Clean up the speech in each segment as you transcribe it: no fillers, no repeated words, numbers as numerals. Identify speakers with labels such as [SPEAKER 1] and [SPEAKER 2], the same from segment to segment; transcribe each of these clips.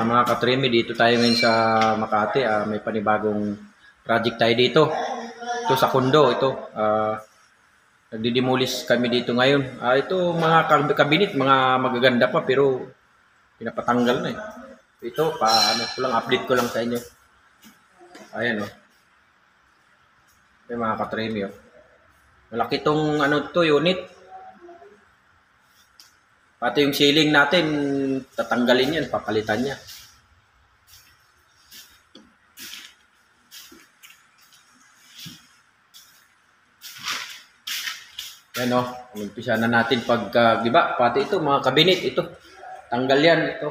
[SPEAKER 1] Mga katrimi, dito tayo ngayon sa Makati. May panibagong project tayo dito. Ito sa Kundo. Ito. Nagdidemolis kami dito ngayon. Ito mga kabinet, mga magaganda pa pero pinapatanggal na eh. Ito, update ko lang sa inyo. Ayan o. Yung mga katrimi o. Malaki tong unit. Pati yung ceiling natin, tatanggalin yan, papalitan niya. Yan o, umpisa na natin paggiba. Pati ito, mga kabinet, ito. Tanggal yan, ito.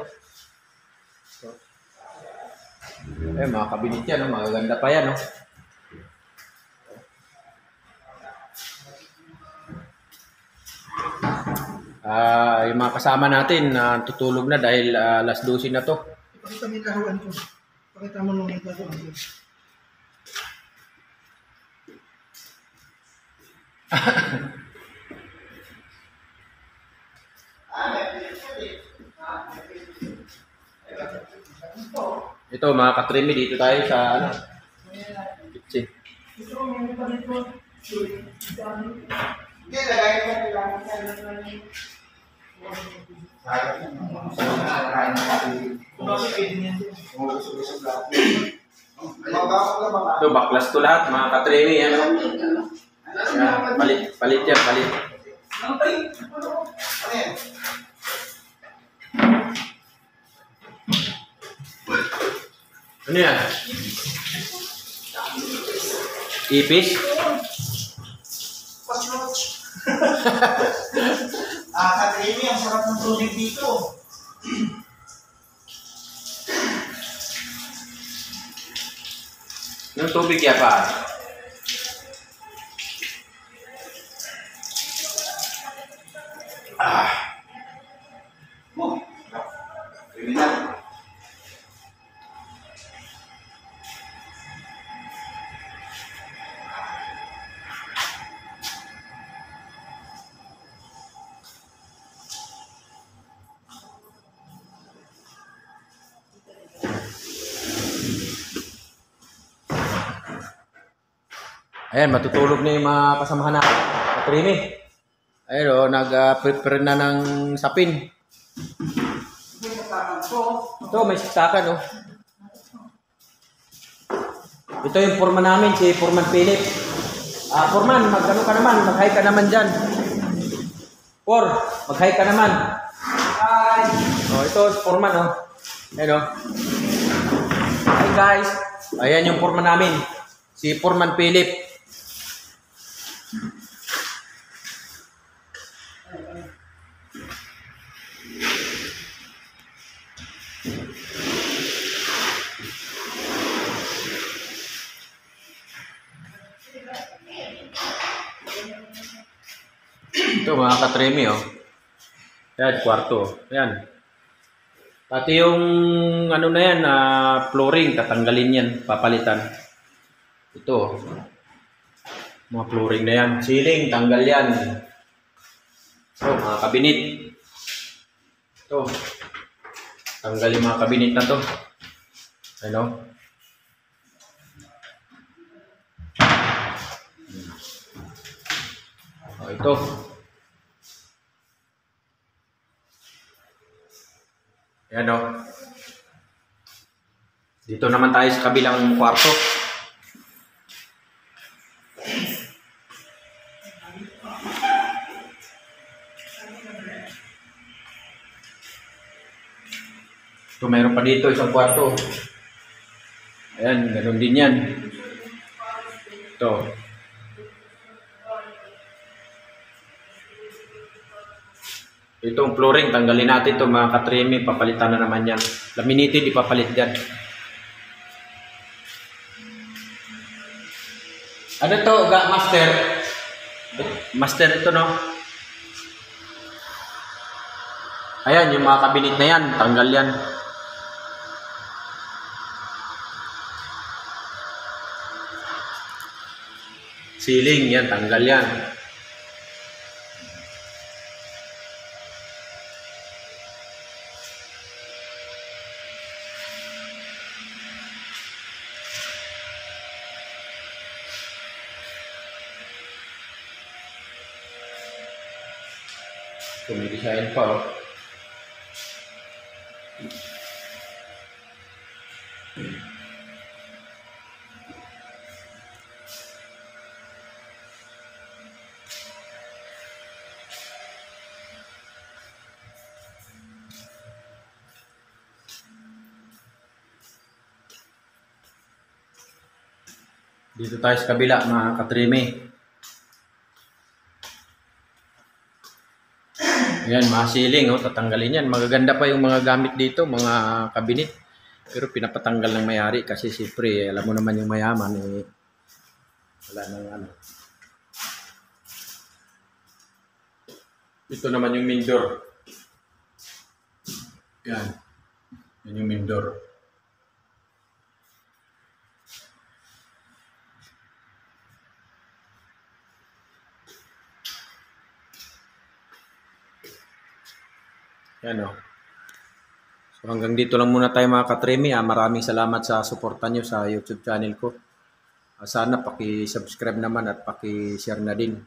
[SPEAKER 1] Mga kabinet yan, magaganda pa yan. Yung mga kasama natin tutulog na dahil alas 12 na to.
[SPEAKER 2] Pakita mo yung kahuan ko. Pakita mo yung kahuan ko.
[SPEAKER 1] Ito mga katrimi, dito tayo sa kitchen.
[SPEAKER 2] Hindi, lagay ko lang.
[SPEAKER 1] Ito, baklas to lahat, mga katrimi. Palit yan, palit. Ano yan? Ipis?
[SPEAKER 2] Katrimi, ang sarap ng tubig dito.
[SPEAKER 1] Yung tubig yan pa? Ayan, matutulog na yung mga kasamahan natin. Katrimi. Ayan nag-prepare na ng sapin. Ito, may saksakan Ito yung foreman namin, si Foreman Philip. Foreman, mag-hi ka naman dyan. Mag-hi ka naman. Hi! Ito, si Foreman Ayan Hi guys. Ayan yung foreman namin, si Foreman Philip. Ito mga katremi Yan, kwarto. Yan. Pati yung na yan, flooring, tatanggalin yan, papalitan. Ito. Mga flooring na yan. Ceiling, tanggal yan. Ito, mga kabinet. Ito. Tanggal yung mga kabinet na to. Ito. Ayan Dito naman tayo sa kabilang kwarto. Ito, mayroon pa dito isang kwarto. Ayan, ganoon din yan. Ito. Itong flooring, tanggalin natin ito mga katrimi, papalitan na naman yan. Laminated, ipapalit yan. Ano to, master? Master ito Ayan, yung mga kabinet na yan, tanggal yan. Ceiling, yan, tanggal yan. Kung may design pa, oh. Dito tayo sa kabila, mga katrimi. Yan, mga ceiling, oh, tatanggalin yan. Magaganda pa yung mga gamit dito, mga kabinet. Pero pinapatanggal ng may-ari kasi siyempre, alam mo naman yung mayaman, eh, wala nang ano. Ito naman yung main door. Yan. Yan yung main door. Yan, oh. So hanggang dito lang muna tayo, mga katremi. Maraming salamat sa suporta nyo sa YouTube channel ko. Sana paki-subscribe naman at paki-share na din.